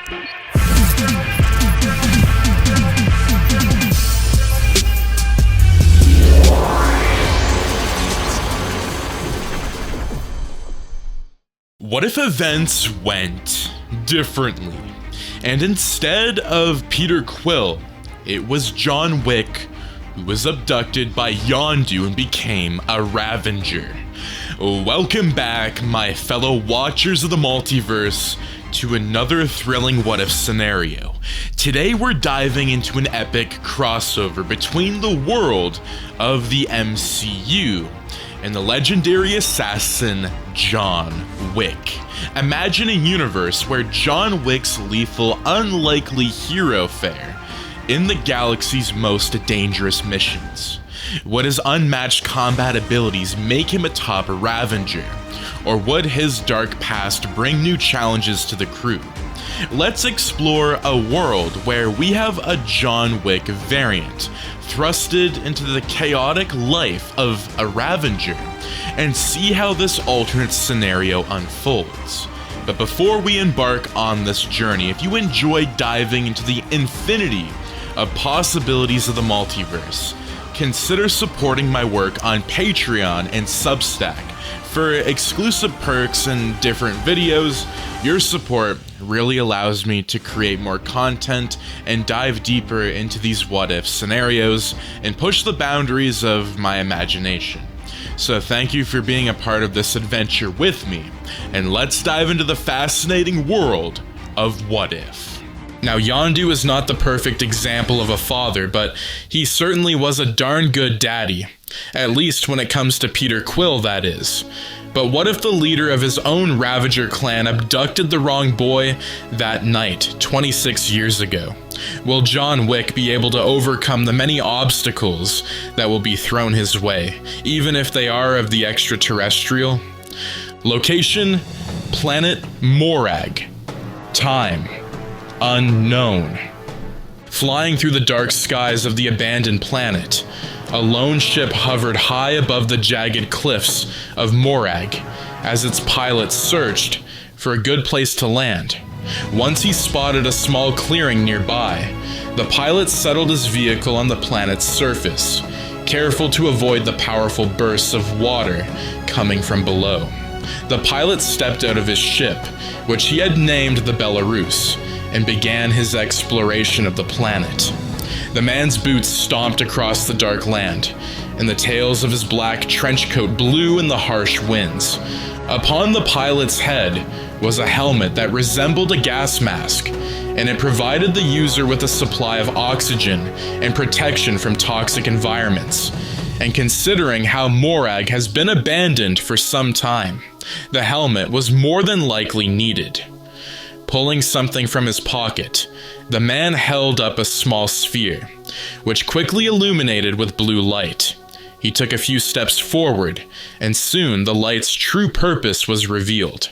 What if events went differently, and instead of Peter Quill, it was John Wick who was abducted by Yondu and became a Ravager? Welcome back, my fellow watchers of the multiverse, to another thrilling what-if scenario. Today we're diving into an epic crossover between the world of the MCU and the legendary assassin John Wick. Imagine a universe where John Wick's lethal, unlikely hero fare in the galaxy's most dangerous missions. Would his unmatched combat abilities make him a top Ravager? Or would his dark past bring new challenges to the crew? Let's explore a world where we have a John Wick variant thrusted into the chaotic life of a Ravager and see how this alternate scenario unfolds. But before we embark on this journey, if you enjoy diving into the infinity of possibilities of the multiverse, consider supporting my work on Patreon and Substack. For exclusive perks and different videos, your support really allows me to create more content and dive deeper into these what-if scenarios and push the boundaries of my imagination. So thank you for being a part of this adventure with me, and let's dive into the fascinating world of what if. Now, Yondu is not the perfect example of a father, but he certainly was a darn good daddy. At least when it comes to Peter Quill, that is. But what if the leader of his own Ravager clan abducted the wrong boy that night, 26 years ago? Will John Wick be able to overcome the many obstacles that will be thrown his way, even if they are of the extraterrestrial? Location: planet Morag. Time: unknown. Flying through the dark skies of the abandoned planet, a lone ship hovered high above the jagged cliffs of Morag as its pilot searched for a good place to land. Once he spotted a small clearing nearby, the pilot settled his vehicle on the planet's surface, careful to avoid the powerful bursts of water coming from below. The pilot stepped out of his ship, which he had named the Belarus, and began his exploration of the planet. The man's boots stomped across the dark land, and the tails of his black trench coat blew in the harsh winds. Upon the pilot's head was a helmet that resembled a gas mask, and it provided the user with a supply of oxygen and protection from toxic environments. And considering how Morag has been abandoned for some time, the helmet was more than likely needed. Pulling something from his pocket, the man held up a small sphere, which quickly illuminated with blue light. He took a few steps forward, and soon the light's true purpose was revealed.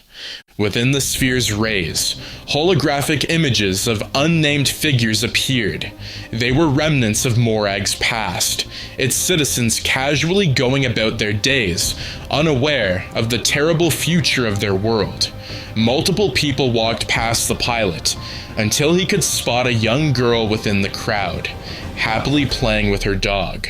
Within the sphere's rays, holographic images of unnamed figures appeared. They were remnants of Morag's past, its citizens casually going about their days, unaware of the terrible future of their world. Multiple people walked past the pilot, until he could spot a young girl within the crowd, happily playing with her dog.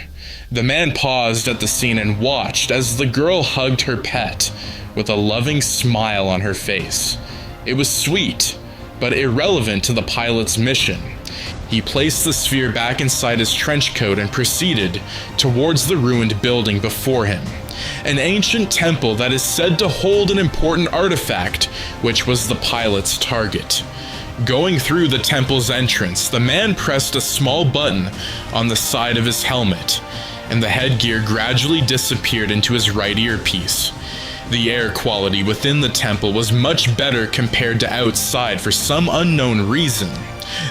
The man paused at the scene and watched as the girl hugged her pet, with a loving smile on her face. It was sweet, but irrelevant to the pilot's mission. He placed the sphere back inside his trench coat and proceeded towards the ruined building before him, an ancient temple that is said to hold an important artifact, which was the pilot's target. Going through the temple's entrance, the man pressed a small button on the side of his helmet, and the headgear gradually disappeared into his right earpiece. The air quality within the temple was much better compared to outside for some unknown reason.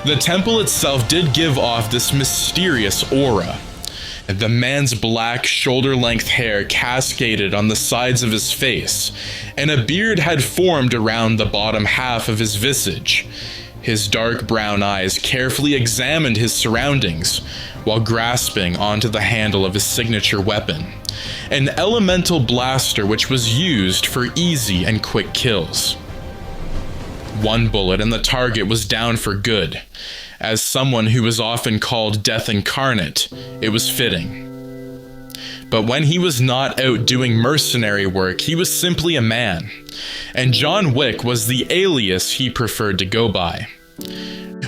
The temple itself did give off this mysterious aura. The man's black shoulder-length hair cascaded on the sides of his face, and a beard had formed around the bottom half of his visage. His dark brown eyes carefully examined his surroundings while grasping onto the handle of his signature weapon, an elemental blaster which was used for easy and quick kills. one bullet and the target was down for good. As someone who was often called Death Incarnate, it was fitting. But when he was not out doing mercenary work, he was simply a man. And John Wick was the alias he preferred to go by.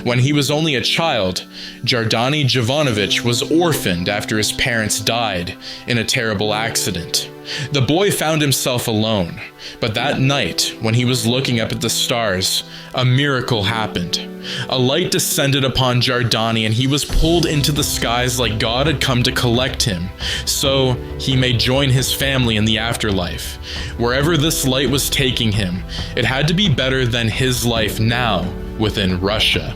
When he was only a child, Jardani Jovanovic was orphaned after his parents died in a terrible accident. The boy found himself alone, but that night, when he was looking up at the stars, a miracle happened. A light descended upon Jardani and he was pulled into the skies like God had come to collect him, so he may join his family in the afterlife. Wherever this light was taking him, it had to be better than his life now within Russia.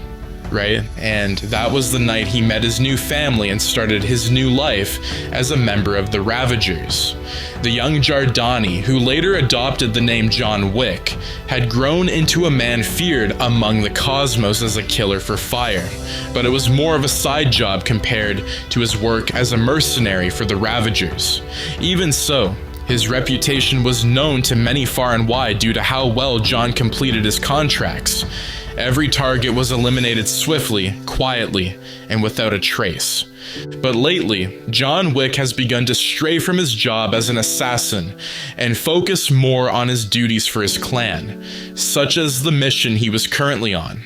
Right? And that was the night he met his new family and started his new life as a member of the Ravagers. The young Jardani, who later adopted the name John Wick, had grown into a man feared among the cosmos as a killer for fire, but it was more of a side job compared to his work as a mercenary for the Ravagers. Even so, his reputation was known to many far and wide due to how well John completed his contracts. Every target was eliminated swiftly, quietly, and without a trace. But lately, John Wick has begun to stray from his job as an assassin and focus more on his duties for his clan, such as the mission he was currently on.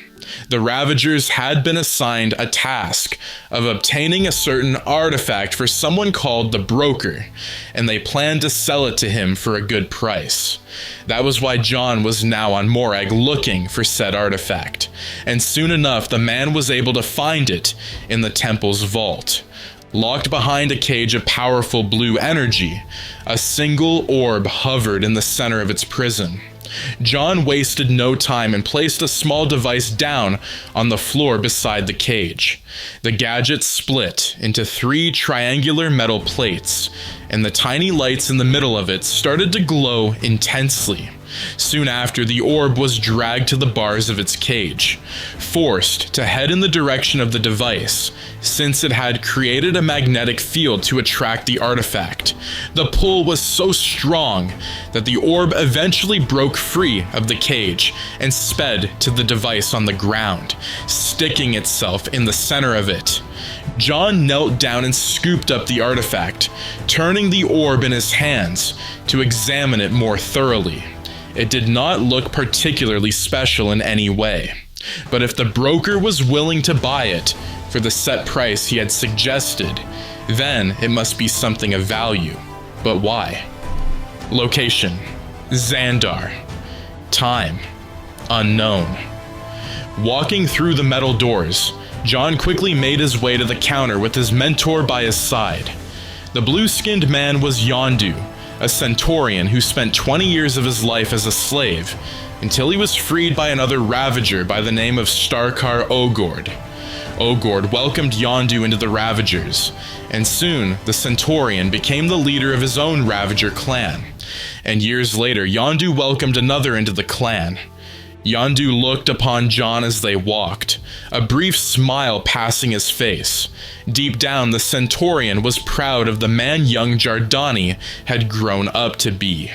The Ravagers had been assigned a task of obtaining a certain artifact for someone called the Broker, and they planned to sell it to him for a good price. That was why John was now on Morag looking for said artifact, and soon enough the man was able to find it in the temple's vault. Locked behind a cage of powerful blue energy, a single orb hovered in the center of its prison. John wasted no time and placed a small device down on the floor beside the cage. The gadget split into 3 triangular metal plates, and the tiny lights in the middle of it started to glow intensely. Soon after, the orb was dragged to the bars of its cage, forced to head in the direction of the device, since it had created a magnetic field to attract the artifact. The pull was so strong that the orb eventually broke free of the cage and sped to the device on the ground, sticking itself in the center of it. John knelt down and scooped up the artifact, turning the orb in his hands to examine it more thoroughly. It did not look particularly special in any way, but if the broker was willing to buy it for the set price he had suggested, then it must be something of value. But why? Location: Xandar. Time: unknown. Walking through the metal doors, John quickly made his way to the counter with his mentor by his side. The blue-skinned man was Yondu, a Centaurian who spent 20 years of his life as a slave, until he was freed by another Ravager by the name of Starkar Ogord. Ogord welcomed Yondu into the Ravagers, and soon the Centaurian became the leader of his own Ravager clan. And years later, Yondu welcomed another into the clan. Yondu looked upon John as they walked, a brief smile passing his face. Deep down, the Centaurian was proud of the man young Jardani had grown up to be.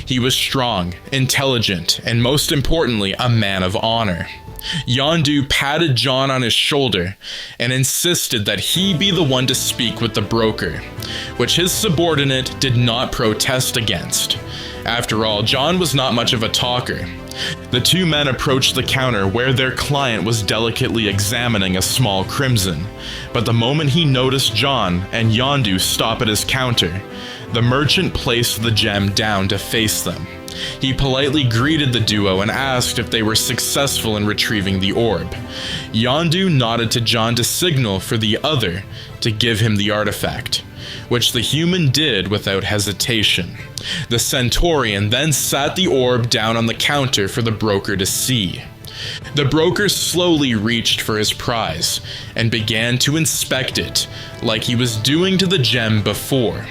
He was strong, intelligent, and most importantly, a man of honor. Yondu patted John on his shoulder and insisted that he be the one to speak with the broker, which his subordinate did not protest against. After all, John was not much of a talker. The two men approached the counter where their client was delicately examining a small crimson, but the moment he noticed John and Yondu stop at his counter, the merchant placed the gem down to face them. He politely greeted the duo and asked if they were successful in retrieving the orb. Yondu nodded to John to signal for the other to give him the artifact, which the human did without hesitation. The Centaurian then sat the orb down on the counter for the broker to see. The broker slowly reached for his prize and began to inspect it, like he was doing to the gem before.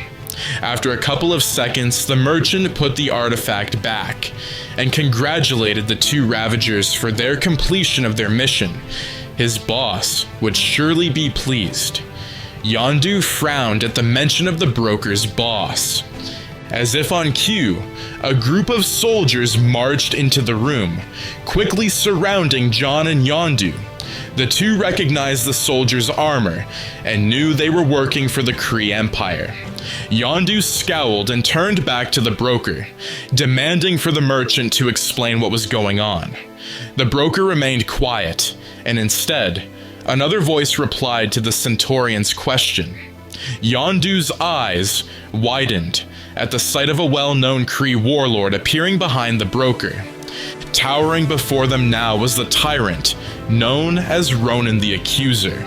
After a couple of seconds, the merchant put the artifact back and congratulated the two Ravagers for their completion of their mission. His boss would surely be pleased. Yondu frowned at the mention of the broker's boss. As if on cue, a group of soldiers marched into the room, quickly surrounding John and Yondu. The two recognized the soldiers' armor and knew they were working for the Kree Empire. Yondu scowled and turned back to the broker, demanding for the merchant to explain what was going on. The broker remained quiet, and instead, another voice replied to the Centaurian's question. Yondu's eyes widened at the sight of a well-known Kree warlord appearing behind the broker. Towering before them now was the tyrant, known as Ronan the Accuser.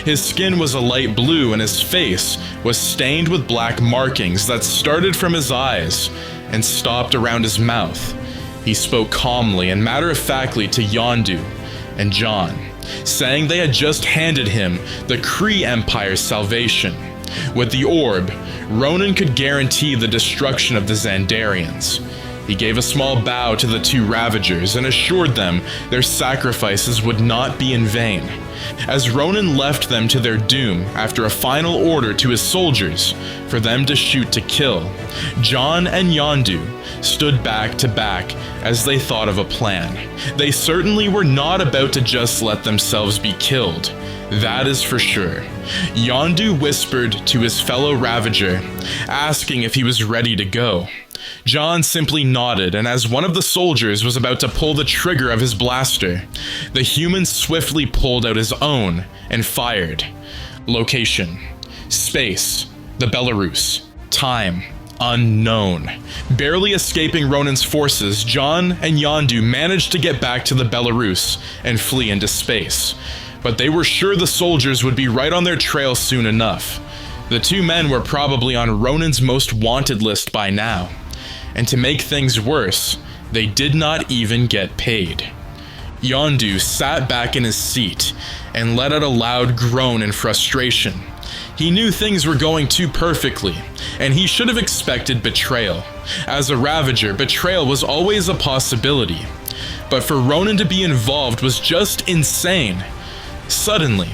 His skin was a light blue and his face was stained with black markings that started from his eyes and stopped around his mouth. He spoke calmly and matter-of-factly to Yondu and John, saying they had just handed him the Kree Empire's salvation. With the orb, Ronan could guarantee the destruction of the Xandarians. He gave a small bow to the two Ravagers and assured them their sacrifices would not be in vain. As Ronan left them to their doom after a final order to his soldiers for them to shoot to kill, John and Yondu stood back to back as they thought of a plan. They certainly were not about to just let themselves be killed. That is for sure. Yondu whispered to his fellow Ravager, asking if he was ready to go. John simply nodded, and as one of the soldiers was about to pull the trigger of his blaster, the human swiftly pulled out his own and fired. Location: space, the Belarus. Time: unknown. Barely escaping Ronan's forces, John and Yondu managed to get back to the Belarus and flee into space. But they were sure the soldiers would be right on their trail soon enough. The two men were probably on Ronan's most wanted list by now. And to make things worse, they did not even get paid. Yondu sat back in his seat and let out a loud groan in frustration. He knew things were going too perfectly, and he should have expected betrayal. As a Ravager, betrayal was always a possibility. But for Ronan to be involved was just insane. Suddenly,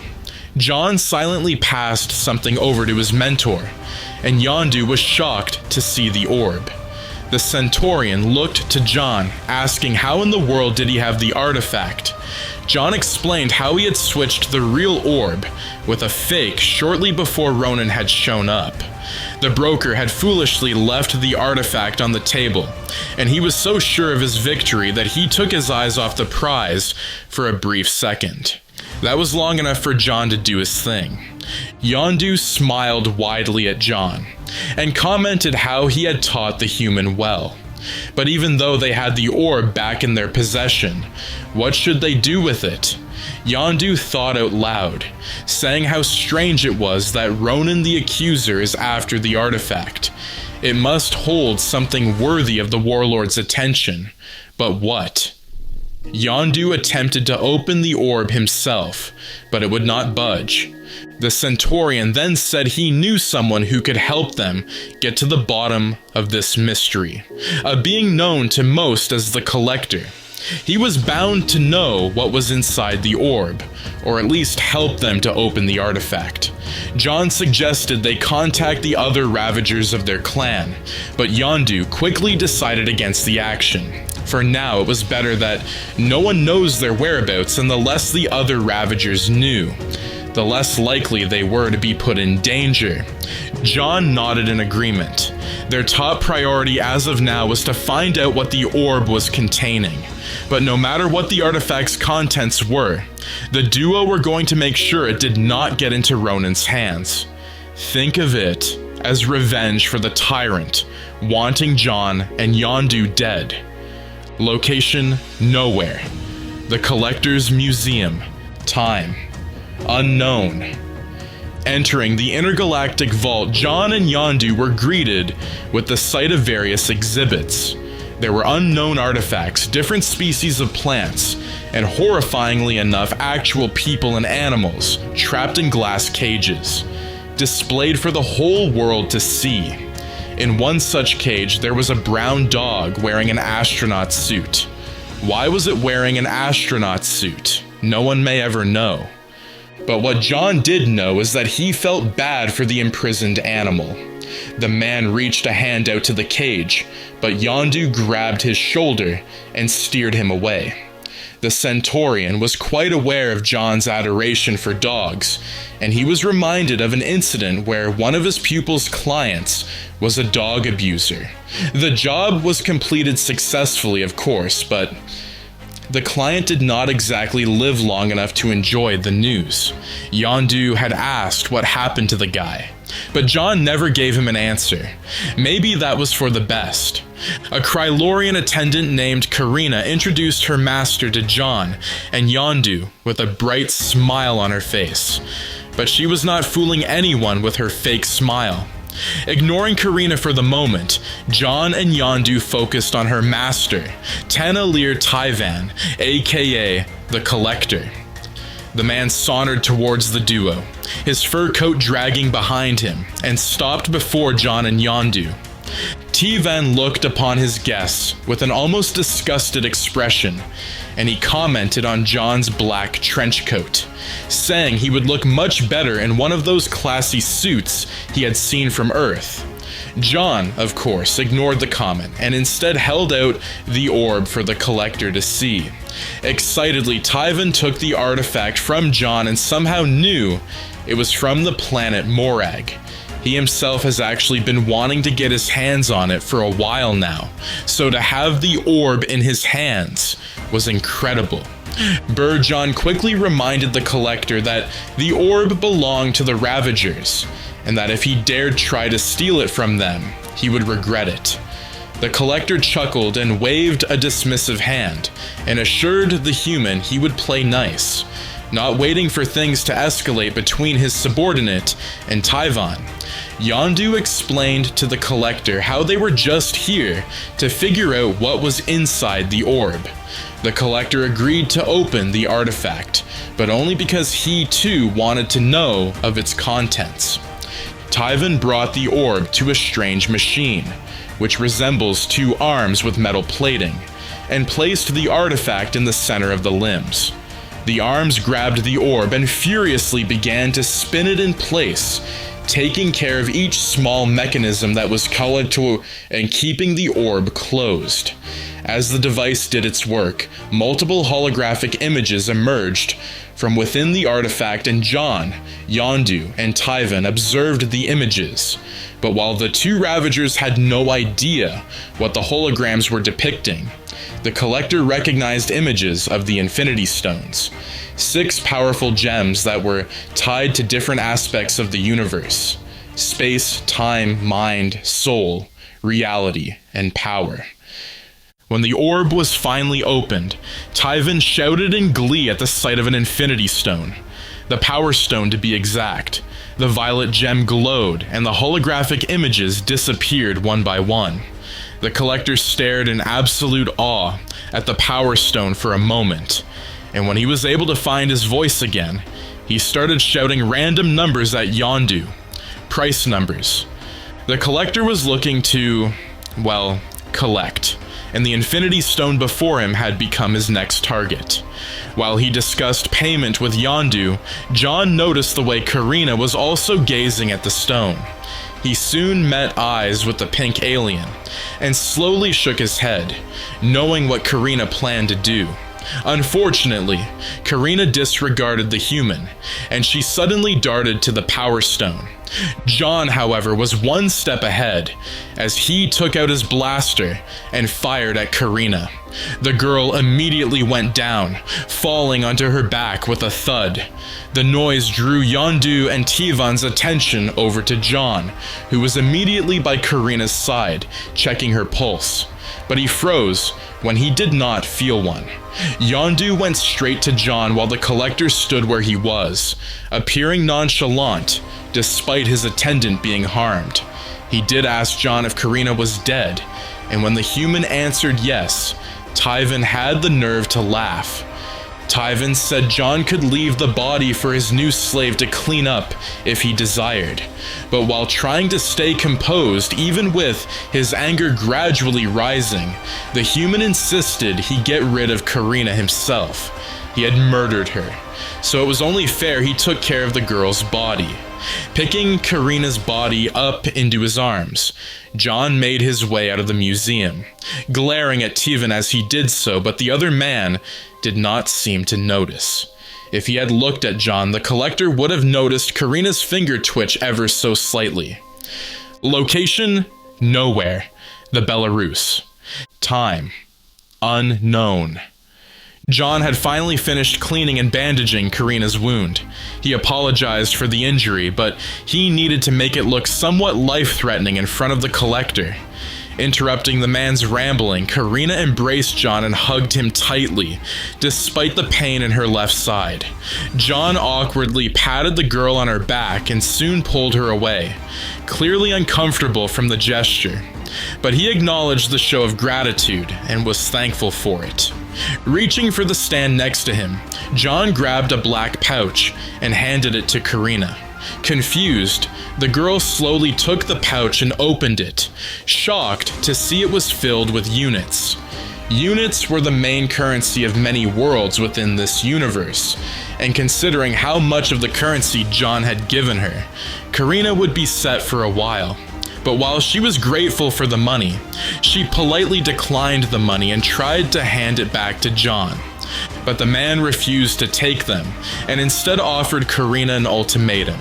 John silently passed something over to his mentor, and Yondu was shocked to see the orb. The Centaurian looked to John, asking how in the world did he have the artifact. John explained how he had switched the real orb with a fake shortly before Ronan had shown up. The broker had foolishly left the artifact on the table, and he was so sure of his victory that he took his eyes off the prize for a brief second. That was long enough for John to do his thing. Yondu smiled widely at John and commented how he had taught the human well. But even though they had the orb back in their possession, what should they do with it? Yondu thought out loud, saying how strange it was that Ronan the Accuser is after the artifact. It must hold something worthy of the warlord's attention. But what? Yondu attempted to open the orb himself, but it would not budge. The Centaurian then said he knew someone who could help them get to the bottom of this mystery, a being known to most as the Collector. He was bound to know what was inside the orb, or at least help them to open the artifact. John suggested they contact the other Ravagers of their clan, but Yondu quickly decided against the action. For now, it was better that no one knows their whereabouts, and the less the other Ravagers knew, the less likely they were to be put in danger. John nodded in agreement. Their top priority as of now was to find out what the orb was containing. But no matter what the artifact's contents were, the duo were going to make sure it did not get into Ronan's hands. Think of it as revenge for the tyrant, wanting John and Yondu dead. Location: nowhere. The Collector's Museum. Time: unknown. Entering the intergalactic vault, John and Yondu were greeted with the sight of various exhibits. There were unknown artifacts, different species of plants, and horrifyingly enough, actual people and animals trapped in glass cages, displayed for the whole world to see. In one such cage, there was a brown dog wearing an astronaut suit. Why was it wearing an astronaut suit? No one may ever know. But what John did know is that he felt bad for the imprisoned animal. The man reached a hand out to the cage, but Yondu grabbed his shoulder and steered him away. The Centaurian was quite aware of John's adoration for dogs, and he was reminded of an incident where one of his pupil's clients was a dog abuser. The job was completed successfully, of course, but the client did not exactly live long enough to enjoy the news. Yondu had asked what happened to the guy, but John never gave him an answer. Maybe that was for the best. A Krylorian attendant named Karina introduced her master to John and Yondu with a bright smile on her face. But she was not fooling anyone with her fake smile. Ignoring Karina for the moment, John and Yondu focused on her master, Tanalir Tyvan, aka the Collector. The man sauntered towards the duo, his fur coat dragging behind him, and stopped before John and Yondu. Tyvan looked upon his guests with an almost disgusted expression, and he commented on John's black trench coat, saying he would look much better in one of those classy suits he had seen from Earth. John, of course, ignored the comment and instead held out the orb for the Collector to see. Excitedly, Tyvan took the artifact from John and somehow knew it was from the planet Morag. He himself has actually been wanting to get his hands on it for a while now, so to have the orb in his hands was incredible. John quickly reminded the Collector that the orb belonged to the Ravagers, and that if he dared try to steal it from them, he would regret it. The Collector chuckled and waved a dismissive hand, and assured the human he would play nice, not waiting for things to escalate between his subordinate and Tyvan. Yondu explained to the Collector how they were just here to figure out what was inside the orb. The Collector agreed to open the artifact, but only because he too wanted to know of its contents. Tyvan brought the orb to a strange machine, which resembles two arms with metal plating, and placed the artifact in the center of the limbs. The arms grabbed the orb and furiously began to spin it in place, taking care of each small mechanism that was colored to and keeping the orb closed. As the device did its work, multiple holographic images emerged from within the artifact, and John, Yondu, and Tyvan observed the images. But while the two Ravagers had no idea what the holograms were depicting, the Collector recognized images of the Infinity Stones, 6 powerful gems that were tied to different aspects of the universe: space, time, mind, soul, reality, and power. When the orb was finally opened, Tyvan shouted in glee at the sight of an Infinity Stone. The Power Stone, to be exact. The violet gem glowed, and the holographic images disappeared one by one. The Collector stared in absolute awe at the Power Stone for a moment, and when he was able to find his voice again, he started shouting random numbers at Yondu. Price numbers. The Collector was looking to, well, collect, and the Infinity Stone before him had become his next target. While he discussed payment with Yondu, John noticed the way Karina was also gazing at the stone. He soon met eyes with the pink alien, and slowly shook his head, knowing what Karina planned to do. Unfortunately, Karina disregarded the human, and she suddenly darted to the Power Stone. John, however, was one step ahead, as he took out his blaster and fired at Karina. The girl immediately went down, falling onto her back with a thud. The noise drew Yondu and Tyvan's attention over to John, who was immediately by Karina's side, checking her pulse. But he froze when he did not feel one. Yondu went straight to John while the Collector stood where he was, appearing nonchalant, despite his attendant being harmed. He did ask John if Karina was dead, and when the human answered yes, Tyvan had the nerve to laugh. Tyvan said John could leave the body for his new slave to clean up if he desired, but while trying to stay composed even with his anger gradually rising, the human insisted he get rid of Karina himself. He had murdered her, so it was only fair he took care of the girl's body. Picking Karina's body up into his arms, John made his way out of the museum, glaring at Teven as he did so, but the other man did not seem to notice. If he had looked at John, the collector would have noticed Karina's finger twitch ever so slightly. Location? Nowhere. The Belarus. Time? Unknown. John had finally finished cleaning and bandaging Karina's wound. He apologized for the injury, but he needed to make it look somewhat life-threatening in front of the collector. Interrupting the man's rambling, Karina embraced John and hugged him tightly, despite the pain in her left side. John awkwardly patted the girl on her back and soon pulled her away, clearly uncomfortable from the gesture. But he acknowledged the show of gratitude and was thankful for it. Reaching for the stand next to him, John grabbed a black pouch and handed it to Karina. Confused, the girl slowly took the pouch and opened it, shocked to see it was filled with units. Units were the main currency of many worlds within this universe, and considering how much of the currency John had given her, Karina would be set for a while. But while she was grateful for the money, she politely declined the money and tried to hand it back to John. But the man refused to take them, and instead offered Karina an ultimatum.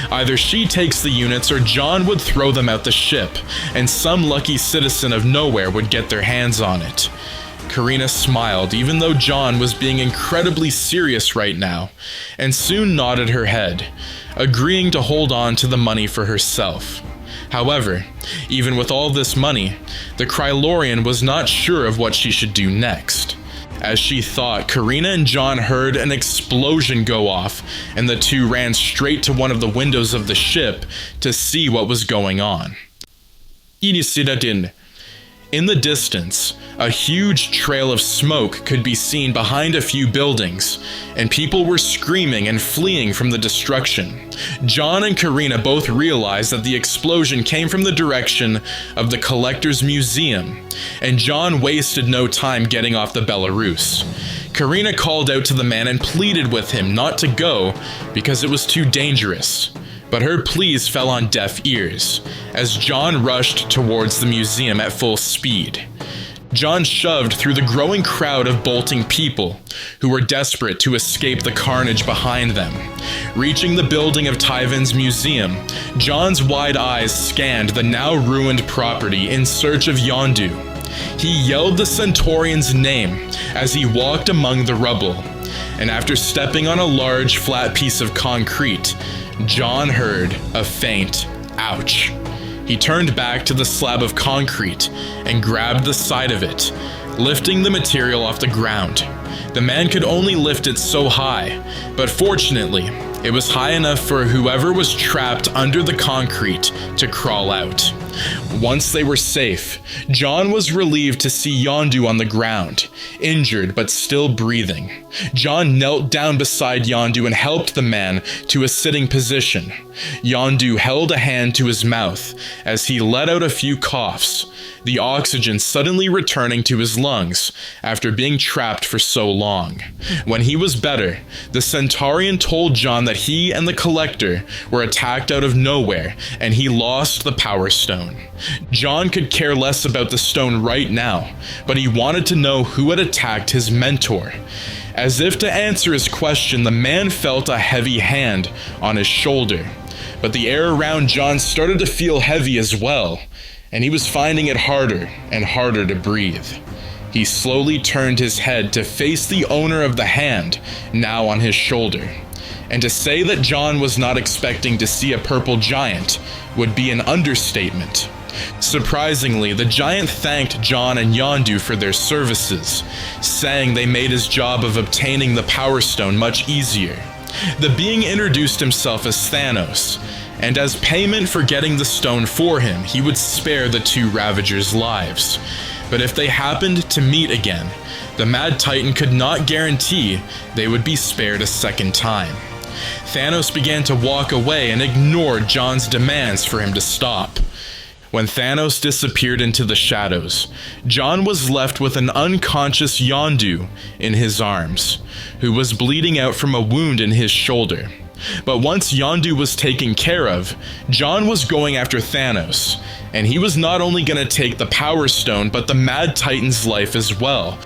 Either she takes the units or John would throw them out the ship, and some lucky citizen of nowhere would get their hands on it. Karina smiled, even though John was being incredibly serious right now, and soon nodded her head, agreeing to hold on to the money for herself. However, even with all this money, the Krylorian was not sure of what she should do next. As she thought, Karina and John heard an explosion go off, and the two ran straight to one of the windows of the ship to see what was going on. In the distance, a huge trail of smoke could be seen behind a few buildings, and people were screaming and fleeing from the destruction. John and Karina both realized that the explosion came from the direction of the Collector's Museum, and John wasted no time getting off the Belarus. Karina called out to the man and pleaded with him not to go because it was too dangerous. But her pleas fell on deaf ears, as John rushed towards the museum at full speed. John shoved through the growing crowd of bolting people, who were desperate to escape the carnage behind them. Reaching the building of Teven's museum, John's wide eyes scanned the now ruined property in search of Yondu. He yelled the Centaurian's name as he walked among the rubble, and after stepping on a large flat piece of concrete, John heard a faint ouch. He turned back to the slab of concrete and grabbed the side of it, lifting the material off the ground. The man could only lift it so high, but fortunately, it was high enough for whoever was trapped under the concrete to crawl out. Once they were safe, John was relieved to see Yondu on the ground, injured but still breathing. John knelt down beside Yondu and helped the man to a sitting position. Yondu held a hand to his mouth as he let out a few coughs, the oxygen suddenly returning to his lungs after being trapped for so long. When he was better, the Centaurian told John that he and the Collector were attacked out of nowhere and he lost the Power Stone. John could care less about the stone right now, but he wanted to know who had attacked his mentor. As if to answer his question, the man felt a heavy hand on his shoulder, but the air around John started to feel heavy as well, and he was finding it harder and harder to breathe. He slowly turned his head to face the owner of the hand, now on his shoulder. And to say that John was not expecting to see a purple giant would be an understatement. Surprisingly, the giant thanked John and Yondu for their services, saying they made his job of obtaining the Power Stone much easier. The being introduced himself as Thanos, and as payment for getting the stone for him, he would spare the two Ravagers' lives. But if they happened to meet again, the Mad Titan could not guarantee they would be spared a second time. Thanos began to walk away and ignored John's demands for him to stop. When Thanos disappeared into the shadows, John was left with an unconscious Yondu in his arms, who was bleeding out from a wound in his shoulder. But once Yondu was taken care of, John was going after Thanos, and he was not only going to take the Power Stone, but the Mad Titan's life as well.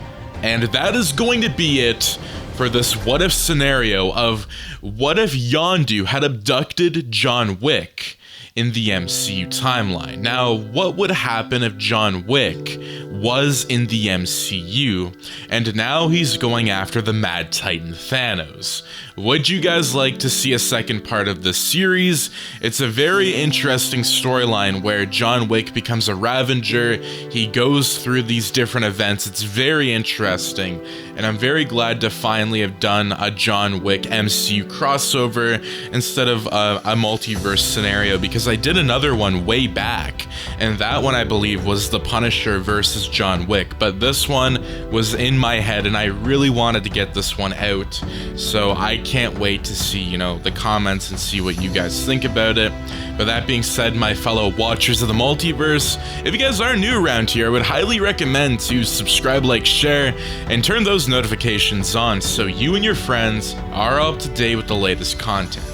And that is going to be it for this what if scenario of what if Yondu had abducted John Wick in the MCU timeline. Now, what would happen if John Wick was in the MCU, and now he's going after the Mad Titan Thanos? Would you guys like to see a second part of this series? It's a very interesting storyline where John Wick becomes a Ravager, he goes through these different events, it's very interesting, and I'm very glad to finally have done a John Wick MCU crossover instead of a multiverse scenario, because I did another one way back, and that one I believe was The Punisher versus John Wick, but this one was in my head and I really wanted to get this one out, so I can't wait to see, the comments and see what you guys think about it. But that being said, my fellow watchers of the multiverse, if you guys are new around here, I would highly recommend to subscribe, like, share, and turn those notifications on so you and your friends are up to date with the latest content.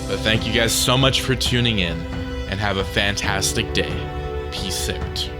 But thank you guys so much for tuning in, and have a fantastic day. Peace out.